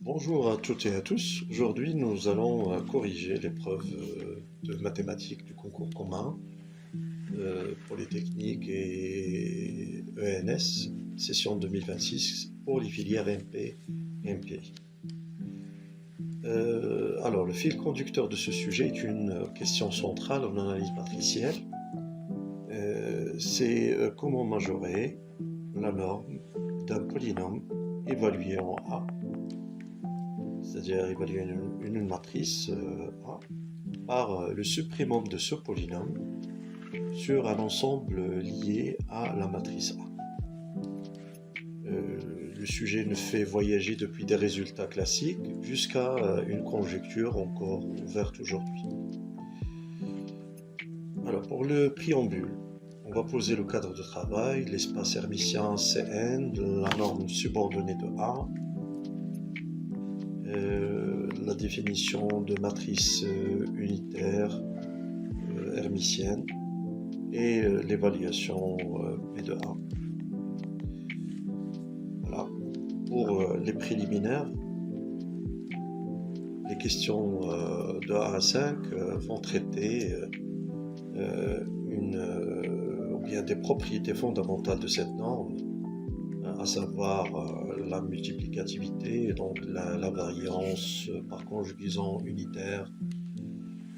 Bonjour à toutes et à tous. Aujourd'hui, nous allons corriger l'épreuve de mathématiques du concours commun Polytechnique et ENS, session 2026 pour les filières MP et MPI. Alors, le fil conducteur de ce sujet est une question centrale en analyse matricielle. C'est comment majorer la norme d'un polynôme évalué en A, c'est-à-dire évaluer une matrice A par le suprêmum de ce polynôme sur un ensemble lié à la matrice A. Le sujet nous fait voyager depuis des résultats classiques jusqu'à une conjecture encore ouverte aujourd'hui. Alors pour le préambule, on va poser le cadre de travail, l'espace hermitien Cn, la norme subordonnée de A, la définition de matrice unitaire hermitienne et l'évaluation P de A. Voilà. Pour les préliminaires, les questions de A à 5 vont traiter des propriétés fondamentales de cette norme, à savoir la multiplicativité, donc la variance par conjugaison unitaire.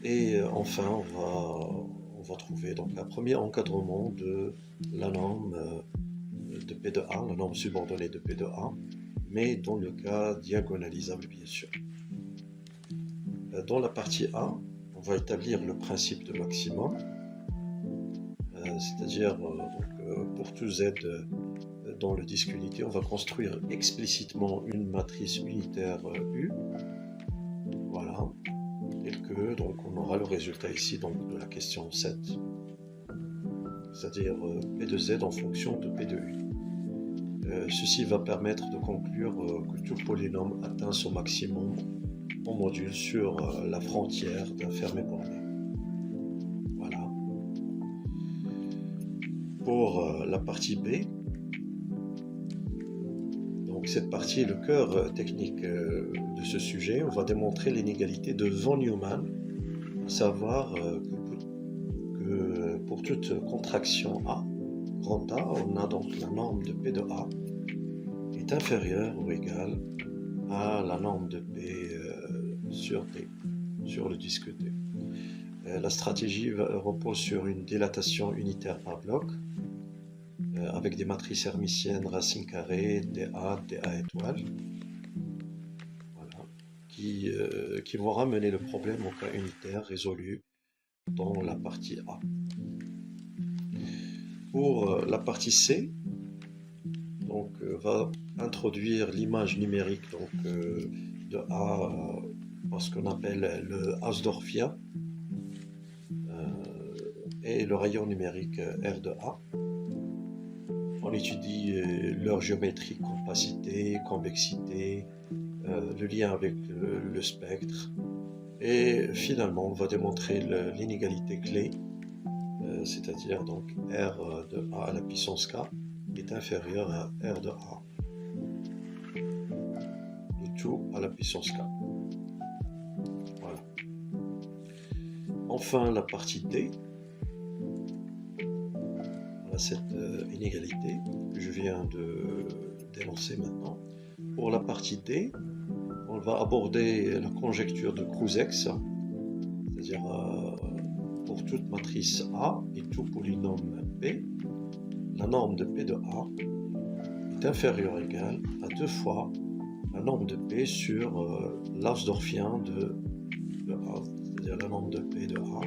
Et enfin, on va trouver donc un premier encadrement de la norme de P de A, la norme subordonnée de P de A, mais dans le cas diagonalisable bien sûr. Dans la partie A, on va établir le principe de maximum, c'est-à-dire pour tout Z dans le disque unité, on va construire explicitement une matrice unitaire U. Voilà, tel que donc on aura le résultat ici donc de la question 7, c'est-à-dire P de Z en fonction de P de U. Ceci va permettre de conclure que tout polynôme atteint son maximum en module sur la frontière d'un fermé borné. Voilà. Pour la partie B, donc cette partie est le cœur technique de ce sujet. On va démontrer l'inégalité de von Neumann, à savoir que pour toute contraction A, grand A, on a donc la norme de P de A est inférieure ou égale à la norme de P sur D, sur le disque D. La stratégie repose sur une dilatation unitaire par bloc, avec des matrices hermitiennes racine carrée, DA, DA étoile, voilà, qui vont ramener le problème au cas unitaire résolu dans la partie A. Pour la partie C, donc va introduire l'image numérique donc, de A par ce qu'on appelle le Hausdorffien et le rayon numérique R de A. On étudie leur géométrie, compacité, convexité, le lien avec le spectre, et finalement on va démontrer l'inégalité clé, c'est-à-dire donc R de A à la puissance K est inférieur à R de A, le tout à la puissance K. Voilà. Enfin la partie D, voilà cette inégalité que je viens de dénoncer maintenant. Pour la partie D, on va aborder la conjecture de Krusex, c'est-à-dire pour toute matrice A et tout polynôme P, la norme de P de A est inférieure ou égale à 2 fois la norme de P sur l'Hausdorffien de A, c'est-à-dire la norme de P de A,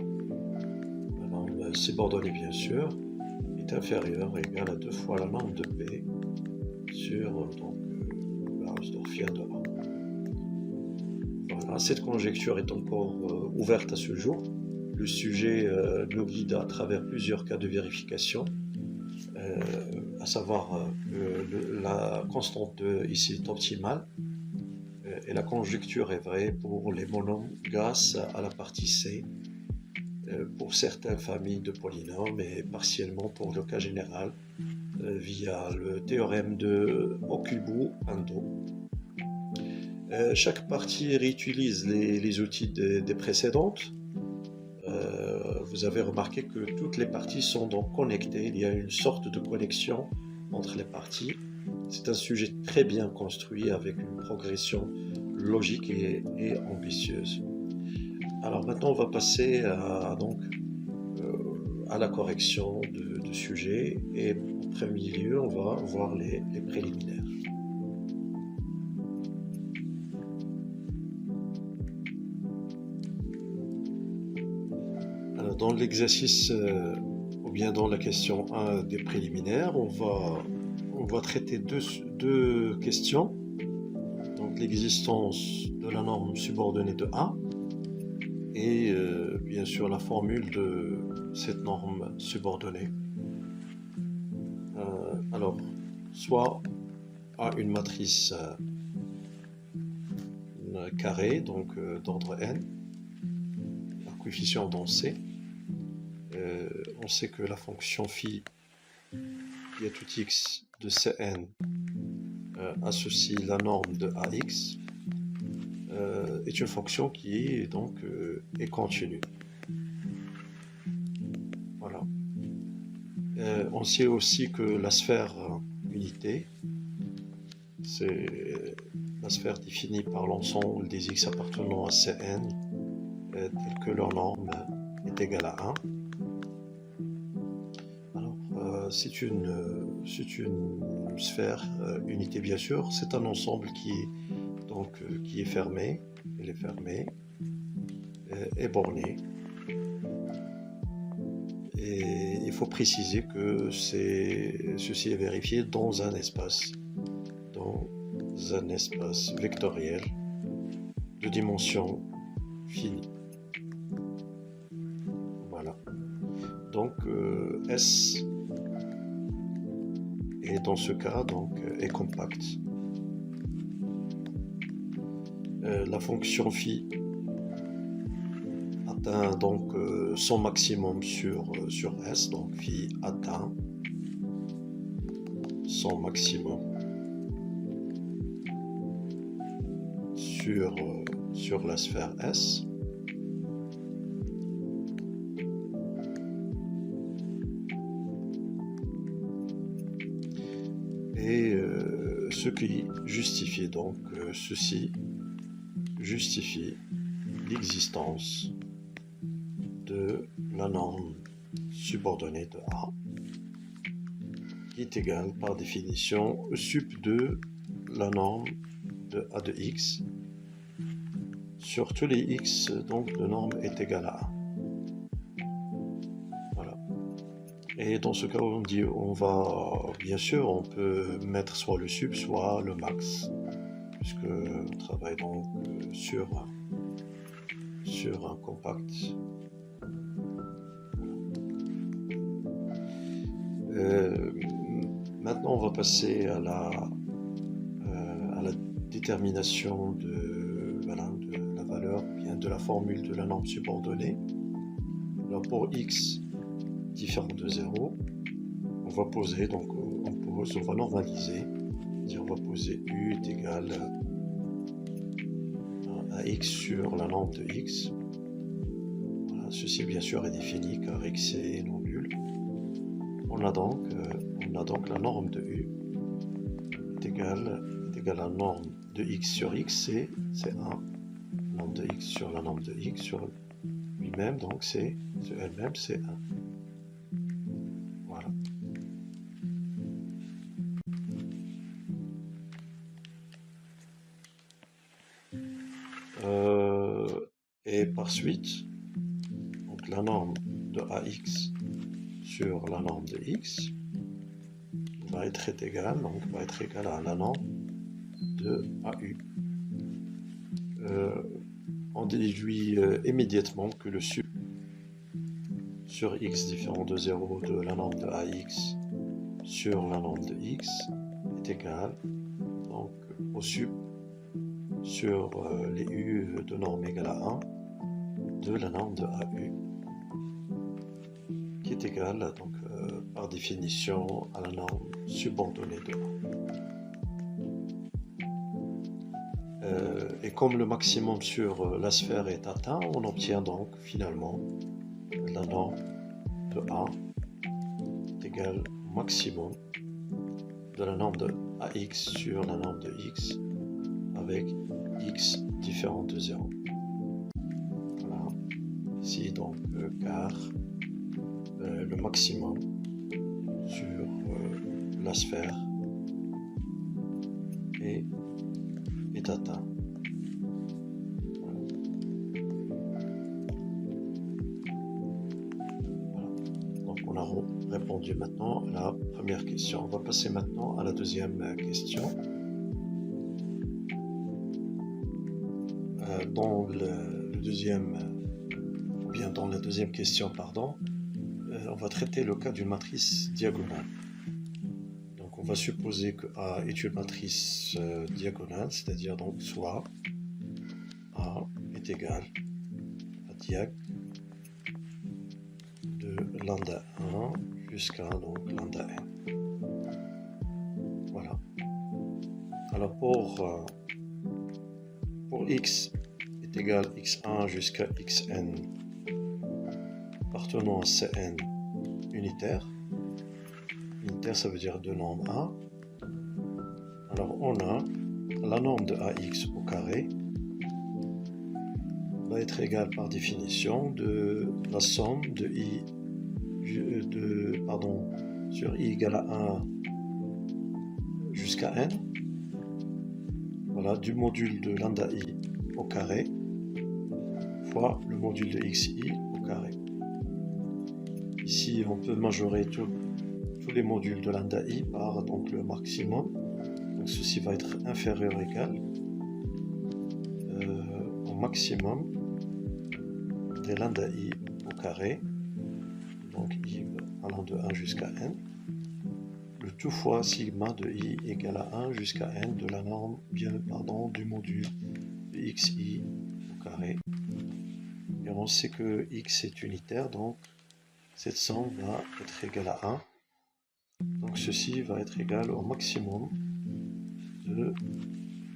la norme subordonnée bien sûr, est inférieure ou égale à 2 fois la norme de P sur donc, la Hausdorffien de A. Voilà, cette conjecture est encore ouverte à ce jour. Le sujet nous guide à travers plusieurs cas de vérification, à savoir que la constante 2 ici est optimale, et la conjecture est vraie pour les monômes grâce à la partie C, pour certaines familles de polynômes et partiellement pour le cas général via le théorème de Okubo-Ando. Chaque partie réutilise les outils des précédentes. Vous avez remarqué que toutes les parties sont donc connectées. Il y a une sorte de connexion entre les parties. C'est un sujet très bien construit avec une progression logique et ambitieuse. Alors maintenant, on va passer à la correction de sujets et en premier lieu, on va voir les préliminaires. Alors, dans l'exercice ou bien dans la question 1 des préliminaires, on va traiter deux questions. Donc l'existence de la norme subordonnée de A et bien sûr la formule de cette norme subordonnée. Alors, soit A une matrice carrée, donc d'ordre n, un coefficient dans C. On sait que la fonction phi qui est tout x de Cn associe la norme de AX est une fonction qui est donc est continue. Voilà. On sait aussi que la sphère unité, c'est la sphère définie par l'ensemble des x appartenant à Cn telle que leur norme est égale à 1. Alors, c'est une sphère unité bien sûr, c'est un ensemble qui est fermé, elle est fermée et bornée. Et il faut préciser que ceci est vérifié dans un espace vectoriel de dimension finie. Voilà. Donc S est dans ce cas est compacte. La fonction phi atteint donc son maximum sur S, donc phi atteint son maximum sur la sphère S. Et ce qui justifie donc ceci justifie l'existence de la norme subordonnée de A qui est égale par définition au sup de la norme de A de x sur tous les x, donc de norme est égale à 1. Voilà. Et dans ce cas, on dit, bien sûr, on peut mettre soit le sup, soit le max, puisque on travaille donc sur un compact. Maintenant, on va passer à la détermination de la valeur, bien de la formule de la norme subordonnée. Alors pour x différent de 0, on va poser, donc on va normaliser, on va poser u est égal à x sur la norme de x. Voilà, ceci bien sûr est défini car x est non nul. On a donc la norme de u est égale à la norme de x sur x, c'est 1. Norme de x sur la norme de x sur lui-même, donc c'est elle-même, c'est 1. Voilà. Et par suite, donc la norme de ax sur la norme de x va être égale à la norme de AU. On déduit immédiatement que le sup sur x différent de 0 de la norme de AX sur la norme de x est égal donc au sup sur les u de norme égale à 1 de la norme de AU qui est égale donc par définition à la norme subordonnée de 1. Et comme le maximum sur la sphère est atteint, on obtient donc finalement la norme de A est égale au maximum de la norme de AX sur la norme de X avec X différent de 0. Voilà. Ici donc car le maximum sur la sphère est atteint. Voilà. Donc on a répondu maintenant à la première question. On va passer maintenant à la deuxième question. Dans la deuxième question, pardon, on va traiter le cas d'une matrice diagonale. Donc on va supposer que A est une matrice diagonale, c'est-à-dire donc soit A est égal à diag de lambda 1 jusqu'à donc lambda n. Voilà. Alors pour x est égal à x1 jusqu'à xn appartenant à Cn unitaire. Unitaire, ça veut dire de norme A. Alors on a la norme de AX au carré va être égale par définition de la somme de I sur I égale à 1 jusqu'à n. Voilà, du module de lambda I au carré fois le module de xi au carré. Ici, on peut majorer tous les modules de lambda I par donc le maximum. Donc ceci va être inférieur ou égal au maximum des lambda I au carré, donc I allant de 1 jusqu'à n, le tout fois sigma de I égale à 1 jusqu'à n de la norme, du module de xi au carré. Et on sait que x est unitaire, donc cette somme va être égale à 1. Donc ceci va être égal au maximum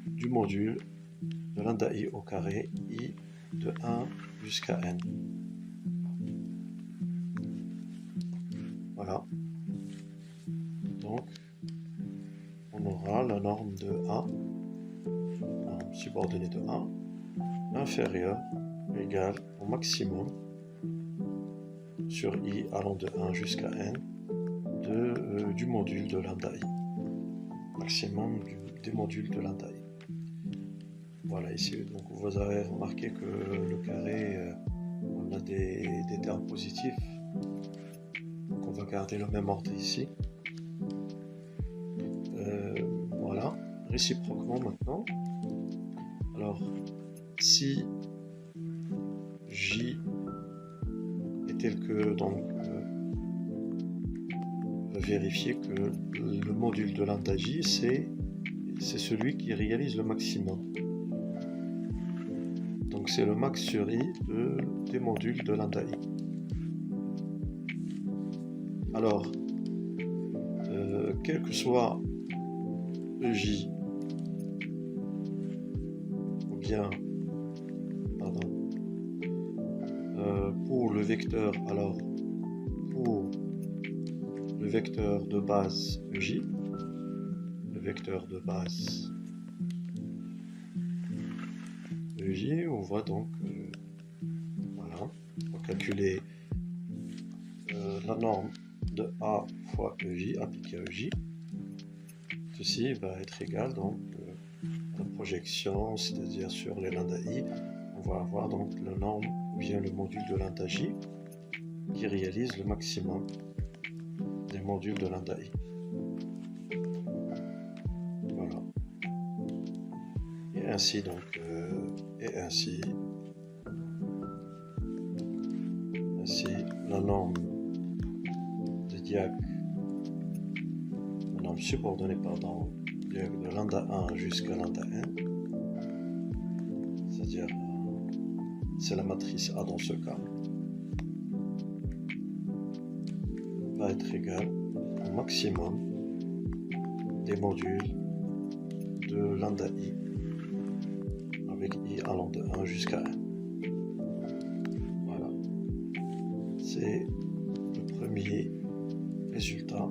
du module de lambda I au carré, I de 1 jusqu'à n. Voilà. Donc, on aura la norme de A, norme subordonnée de A, inférieure ou égale au maximum sur I allant de 1 jusqu'à n du module de lambda I. Maximum des modules de lambda I. Voilà, ici, donc vous avez remarqué que le carré, on a des termes positifs. Donc on va garder le même ordre ici. Voilà, réciproquement maintenant. Alors, si J est tel que, donc, on va vérifier que le module de lambda J, c'est celui qui réalise le maximum. Donc c'est le max sur I des modules de lambda I. Alors, quel que soit EJ, ou bien, pour le vecteur, alors, pour le vecteur de base EJ, le vecteur de base EJ, on voit donc, voilà, on va calculer la norme de A fois EJ appliquée à EJ. Ceci va être égal donc à la projection, c'est-à-dire sur les lambda I, on va avoir donc la norme ou bien le module de lambda J qui réalise le maximum des modules de lambda I. Voilà. Et ainsi donc, ainsi la norme de diag, la norme subordonnée pardon, de lambda 1 jusqu'à lambda n, c'est-à-dire c'est la matrice A dans ce cas, va être égale au maximum des modules de lambda I allant de 1 jusqu'à 1. Voilà. C'est le premier résultat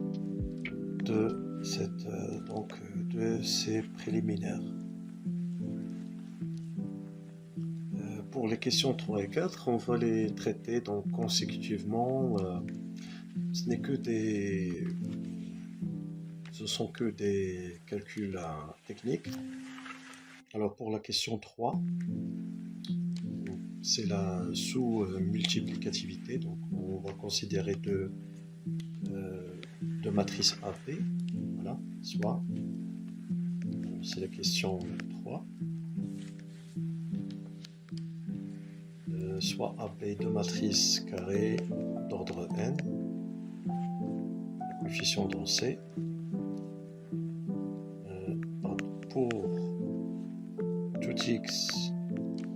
de de ces préliminaires. Pour les questions 3 et 4, on va les traiter donc consécutivement. Ce sont que des calculs techniques. Alors pour la question 3, c'est la sous-multiplicativité. Donc on va considérer deux matrices AP. Voilà, soit c'est la question 3. Soit AP de matrices carrées d'ordre n, coefficient dans C, pour tout x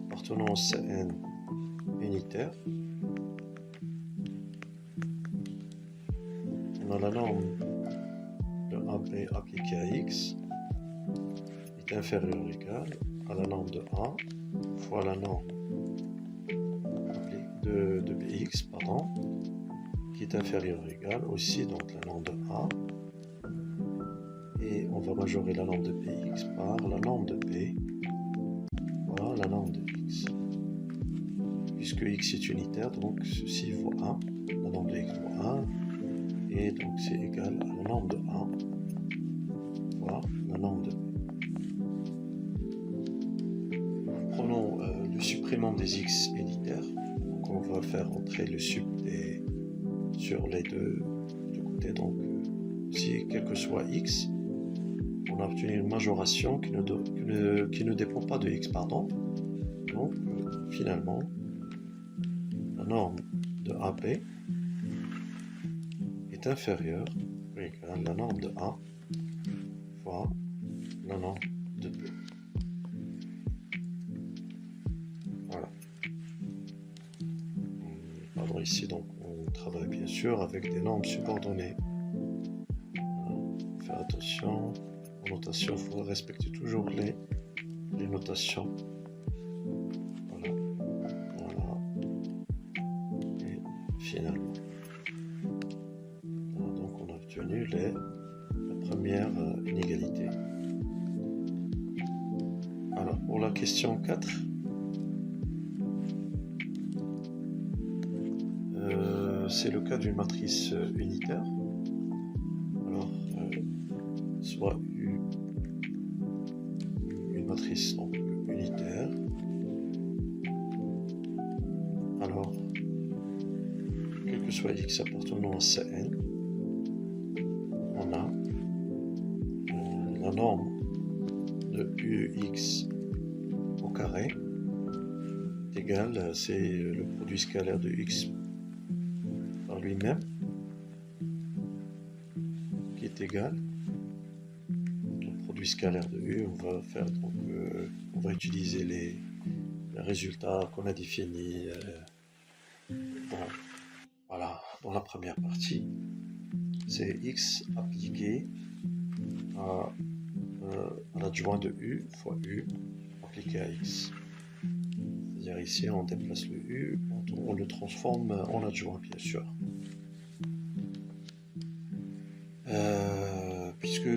appartenant à Cn unitaire, on a la norme de AP appliquée à x est inférieure ou égale à la norme de A fois la norme de Bx, pardon, qui est inférieure ou égale aussi donc la norme de A, et on va majorer la norme de Bx par la norme de B, voilà la norme de x. Puisque x est unitaire, donc ceci vaut 1, la norme de x vaut 1, et donc c'est égal à la norme de A fois la norme de B. Prenons le supplément des x unitaires. Donc on va faire entrer le sup sur les deux côtés. Donc si quel que soit x, on a obtenu une majoration qui ne dépend pas de x, pardon. Donc finalement, la norme de AP est inférieure ou égale à la norme de A fois la norme de B. Voilà. Pardon, ici, donc, on travaille bien sûr avec des normes subordonnées. Faire attention aux notations, il faut respecter toujours les notations. Voilà. Voilà. Et finalement. Voilà, donc on a obtenu la première inégalité. Alors pour la question 4, c'est le cas d'une matrice unitaire. Alors, soit une matrice donc, unitaire. Alors, quel que soit x appartenant à Cn, on a la norme de ux au carré est égale, c'est le produit scalaire de x par lui-même, qui est égal au produit scalaire de u. On va faire donc, on va utiliser les résultats qu'on a définis dans la première partie. C'est x appliqué à l'adjoint de u fois u appliqué à x. C'est-à-dire ici on déplace le u, on le transforme en adjoint bien sûr. Puisque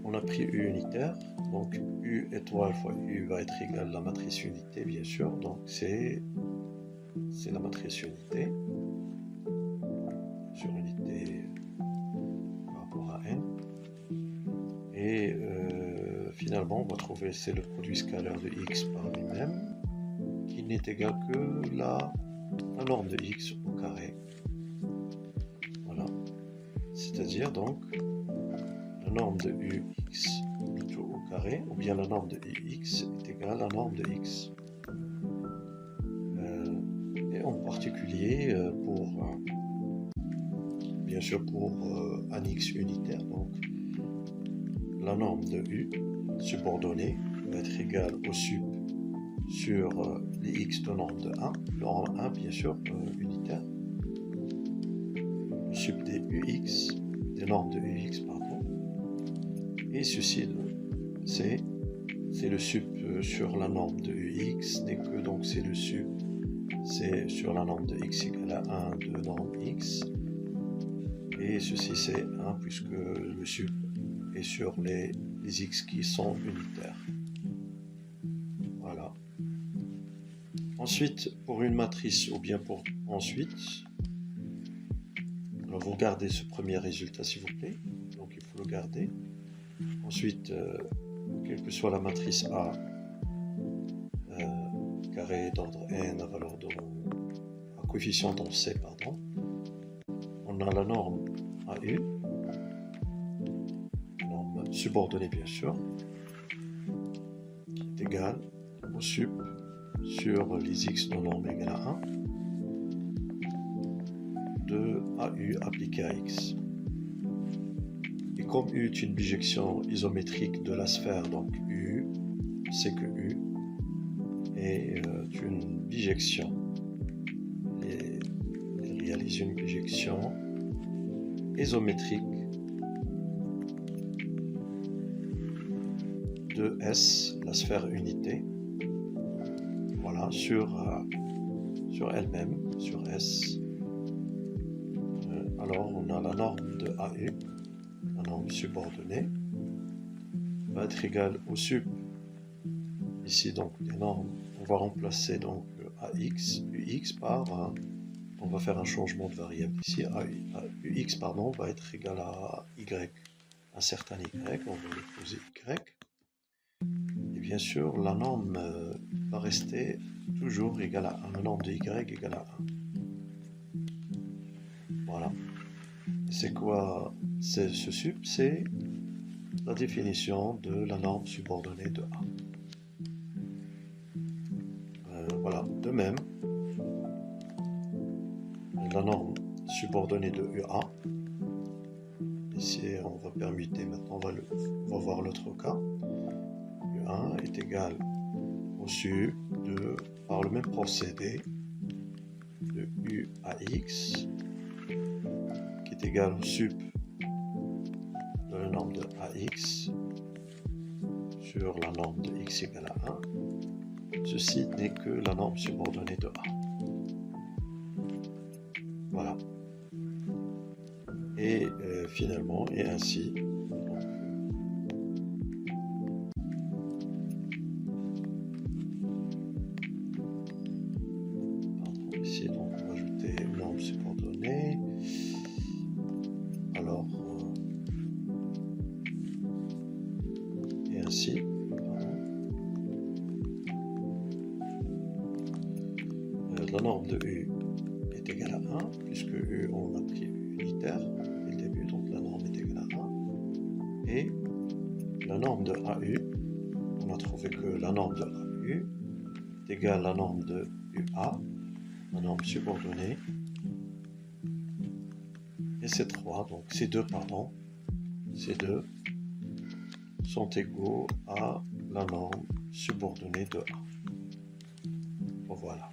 on a pris u unitaire, donc u étoile fois u va être égal à la matrice unité bien sûr, donc c'est la matrice unité sur unité par rapport à n, et finalement on va trouver c'est le produit scalaire de x par lui-même qui n'est égal que la norme de x au carré. Voilà, c'est-à-dire donc la norme de ux plutôt au carré, ou bien la norme de ux est égale à la norme de x. Et en particulier pour bien sûr pour un x unitaire, donc la norme de u subordonnée va être égale au sup sur les x de norme de 1, norme 1 bien sûr unitaire, le sup des ux, des normes de ux pardon, et ceci c'est le sup sur la norme de UX, dès que donc c'est le sup, c'est sur la norme de x égale à 1 de norme x, et ceci c'est 1 puisque le sup est sur les x qui sont unitaires. Voilà. Ensuite, pour une matrice ou bien pour ensuite, alors vous regardez ce premier résultat s'il vous plaît, donc il faut le garder. Ensuite, quelle que soit la matrice A, carré d'ordre n à valeur à coefficient dans C, pardon, on a la norme AU, norme subordonnée bien sûr, qui est égale au sup sur les x de norme égale à 1 de AU appliqué à x. Et comme U est une bijection isométrique de la sphère, donc U, c'est que U est une bijection. Elle réalise une bijection isométrique de S, la sphère unité, voilà, sur elle-même, sur S. Alors on a la norme de AU, la norme subordonnée, va être égale au sup, ici donc les normes, on va remplacer donc AX, UX par, on va faire un changement de variable ici, UX pardon, va être égal à Y, un certain Y, on va le poser Y, et bien sûr la norme va rester toujours égale à 1, la norme de Y égale à 1. Voilà. C'est quoi ce sup? C'est la définition de la norme subordonnée de A. Voilà, de même, la norme subordonnée de UA, ici on va permuter, maintenant on va voir l'autre cas, U1 est égal au sup de, par le même procédé, de UAX, qui est égal au sup de la norme de AX sur la norme de x égale à 1. Ceci n'est que la norme subordonnée de A. Voilà. Et finalement, et ainsi, ici donc on va ajouter une norme subordonnée. Alors, et ainsi, la norme de U est égale à 1, puisque U, on a pris unitaire dès le début, donc la norme est égale à 1. Et la norme de AU, on a trouvé que la norme de AU est égale à la norme de UA, la norme subordonnée, et ces deux sont égaux à la norme subordonnée de A. Voilà.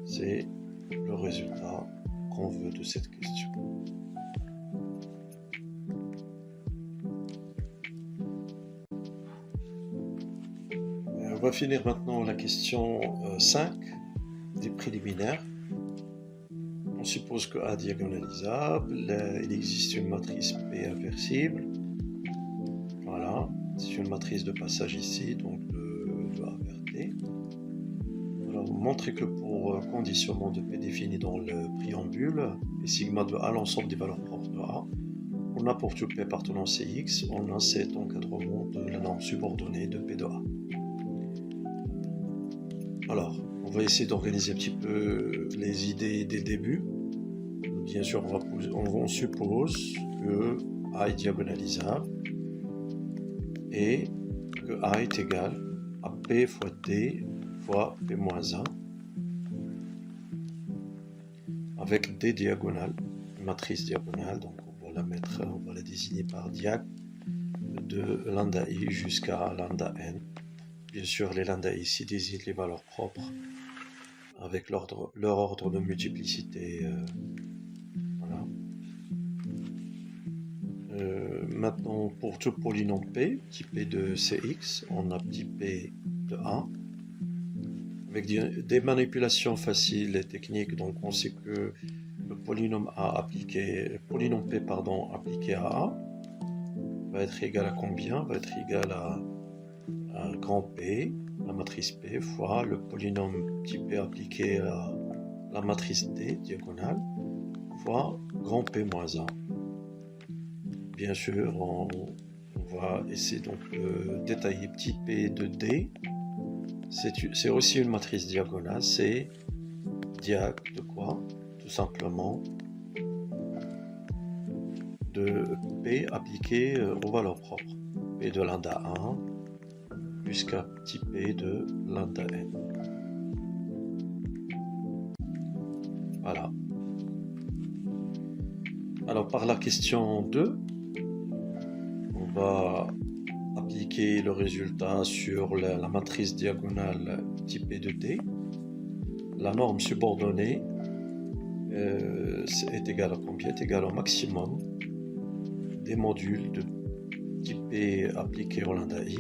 C'est le résultat qu'on veut de cette question. On va finir maintenant la question 5 des préliminaires. On suppose que A est diagonalisable, il existe une matrice P inversible. Voilà, c'est une matrice de passage ici, donc de A vers T. Alors, montrer que pour conditionnement de P défini dans le préambule, et sigma de A, l'ensemble des valeurs propres de A, on a pour tout P appartenant CX, on a cet encadrement de la norme subordonnée de P de A. Alors, on va essayer d'organiser un petit peu les idées dès le début. Bien sûr, on suppose que A est diagonalisable et que A est égal à P fois T fois P-1 avec des diagonales, une matrice diagonale, donc on va la désigner par diag de lambda I jusqu'à lambda n. Bien sûr, les lambda ici désignent les valeurs propres avec leur ordre de multiplicité. Voilà. Maintenant, pour tout polynôme P, petit p de Cx, on a petit p de A. Avec des manipulations faciles et techniques, donc on sait que le polynôme P pardon, appliqué à A va être égal à combien? Va être égal à grand P, la matrice P, fois le polynôme petit p appliqué à la matrice D diagonale, fois grand P moins 1. Bien sûr, on va essayer donc de détailler petit p de D. C'est aussi une matrice diagonale, c'est diag de quoi? Tout simplement de P appliqué aux valeurs propres. P de lambda 1 jusqu'à petit p de lambda n. Voilà. Alors par la question 2, on va appliquer le résultat sur la matrice diagonale petit p de D. La norme subordonnée est égale à combien? Est égale au maximum des modules de petit p appliqué au lambda i,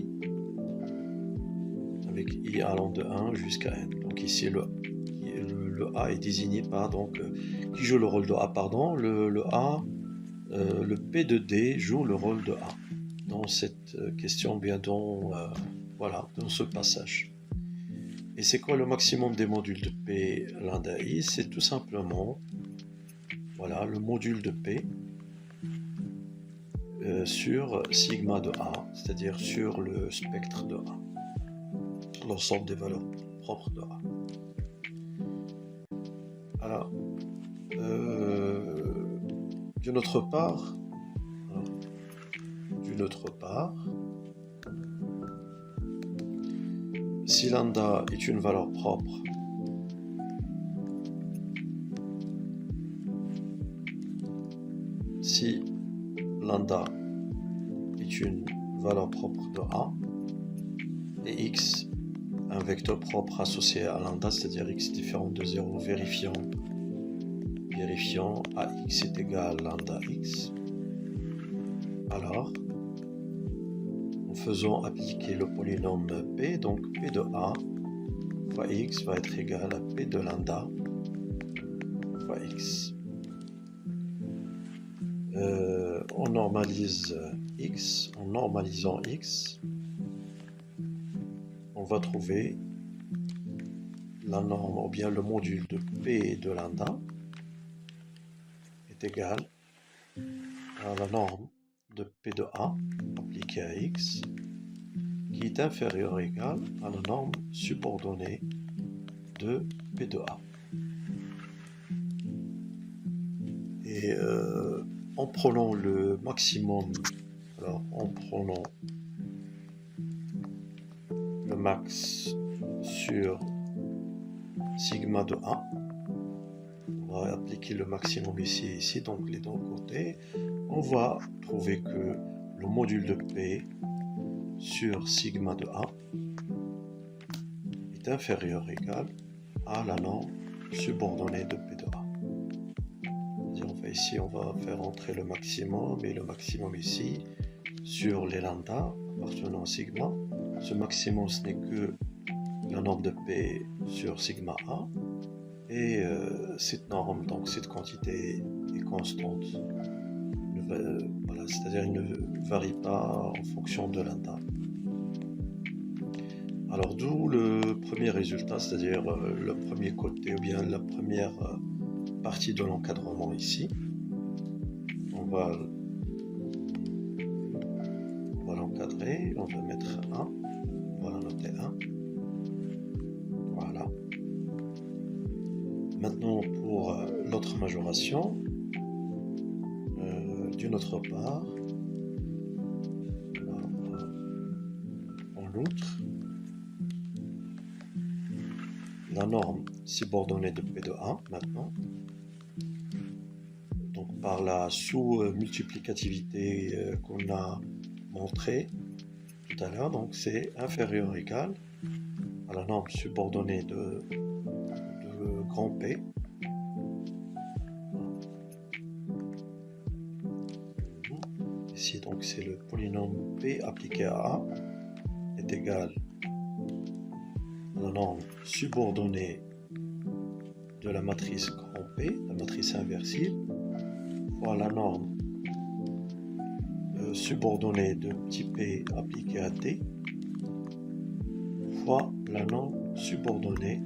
avec i allant de 1 jusqu'à n. Donc ici le A est désigné par, donc, qui joue le rôle de A, pardon, le P de D joue le rôle de A dans cette question, bien voilà, dans ce passage. Et c'est quoi le maximum des modules de P lambda I? C'est tout simplement, voilà, le module de P sur sigma de A, c'est-à-dire sur le spectre de A, l'ensemble des valeurs propres de A. Alors, d'une autre part, si lambda est une valeur propre, si lambda est une valeur propre de A et x un vecteur propre associé à lambda, c'est-à-dire x différent de 0, vérifiant ax est égal à lambda x, alors en faisant appliquer le polynôme p, donc p de A fois x va être égal à p de lambda fois x. On normalise x, en normalisant x, on va trouver la norme, ou bien le module de p de lambda est égal à la norme de p de A appliquée à x, qui est inférieure ou égale à la norme subordonnée de p de A. Et en prenant le maximum, alors en prenant le max sur sigma de A, on va appliquer le maximum ici et ici, donc les deux côtés, on va trouver que le module de P sur sigma de A est inférieur ou égal à la norme subordonnée de P de A. Ici, on va faire entrer le maximum et le maximum ici sur les lambda appartenant à sigma. Ce maximum, ce n'est que la norme de P sur sigma A. Et cette norme, donc cette quantité est constante. Voilà, c'est-à-dire elle ne varie pas en fonction de lambda. Alors d'où le premier résultat, c'est-à-dire le premier côté ou bien la première partie de l'encadrement ici. On va l'encadrer, on va mettre 1, on va la noter 1. Voilà. Maintenant pour l'autre majoration, d'une autre part, en outre, la norme subordonnée de P de A maintenant, donc par la sous-multiplicativité qu'on a montré tout à l'heure, donc c'est inférieur ou égal à la norme subordonnée de grand P. c'est le polynôme P appliqué à A est égal à la norme subordonnée de la matrice grand P, la matrice inversible, fois la norme subordonnée de petit p appliquée à T, fois la norme subordonnée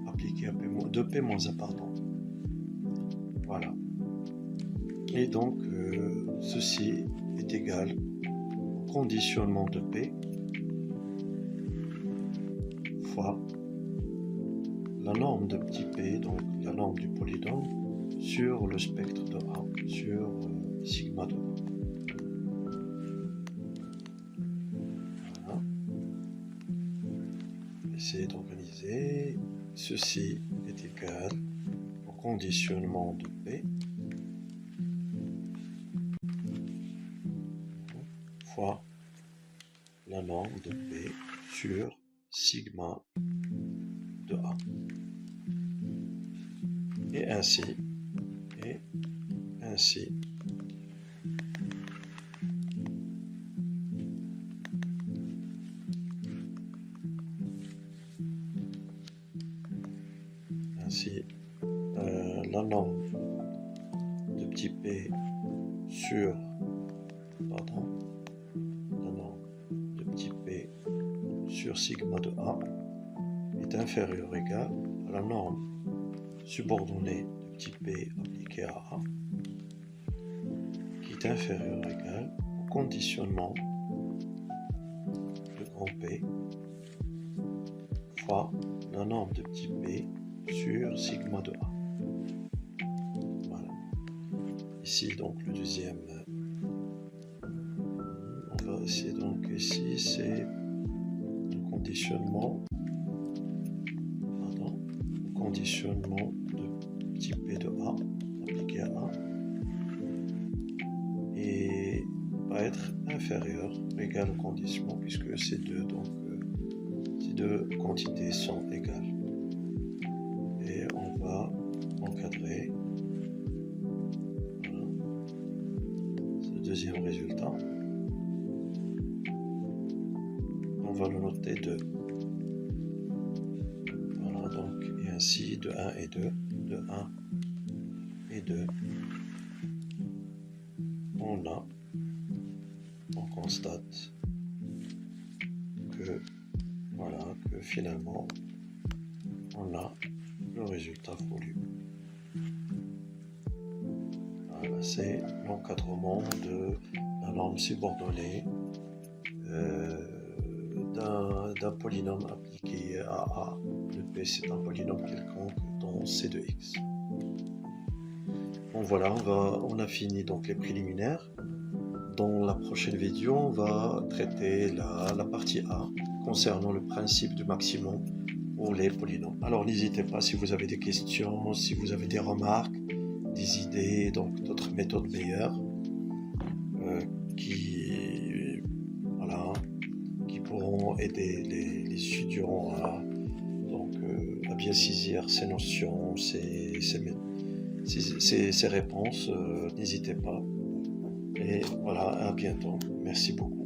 appliquée à P, de P moins 1, pardon. Voilà. Et donc, ceci est égal au conditionnement de P fois la norme de petit p, donc la norme du polynôme, sur le spectre de A, sur sigma de A. Voilà. Essayez d'organiser. Ceci est égal au conditionnement de P fois la norme de P sur sigma de A. Et ainsi, ainsi. Ainsi, la norme de petit p sur, pardon, la norme de petit p sur sigma de A est inférieure ou égale à la norme subordonnée de petit p appliquée à A, qui est inférieure ou égale au conditionnement de grand P fois la norme de petit p sur sigma de A. Voilà. Ici, donc, le deuxième. On va essayer, donc, ici, c'est le conditionnement. Pardon. Le conditionnement de petit p de A appliqué à A. Et va être inférieur ou égal au conditionnement, puisque ces deux, donc, ces deux quantités sont égales. Et on va encadrer, voilà, ce deuxième résultat. On va le noter 2. Voilà, donc, et ainsi de 1 et 2, de 1 et 2, on constate que, voilà, que finalement, on a le résultat voulu. Voilà, c'est l'encadrement de la norme subordonnée d'un polynôme appliqué à A. Le P, c'est un polynôme quelconque dans C de X. Bon, voilà, on a fini donc les préliminaires. Dans la prochaine vidéo, on va traiter la partie A concernant le principe du maximum pour les polynômes. Alors n'hésitez pas, si vous avez des questions, si vous avez des remarques, des idées, donc d'autres méthodes meilleures qui pourront aider les étudiants à bien saisir ces notions, ces réponses. N'hésitez pas. Et voilà, à bientôt. Merci beaucoup.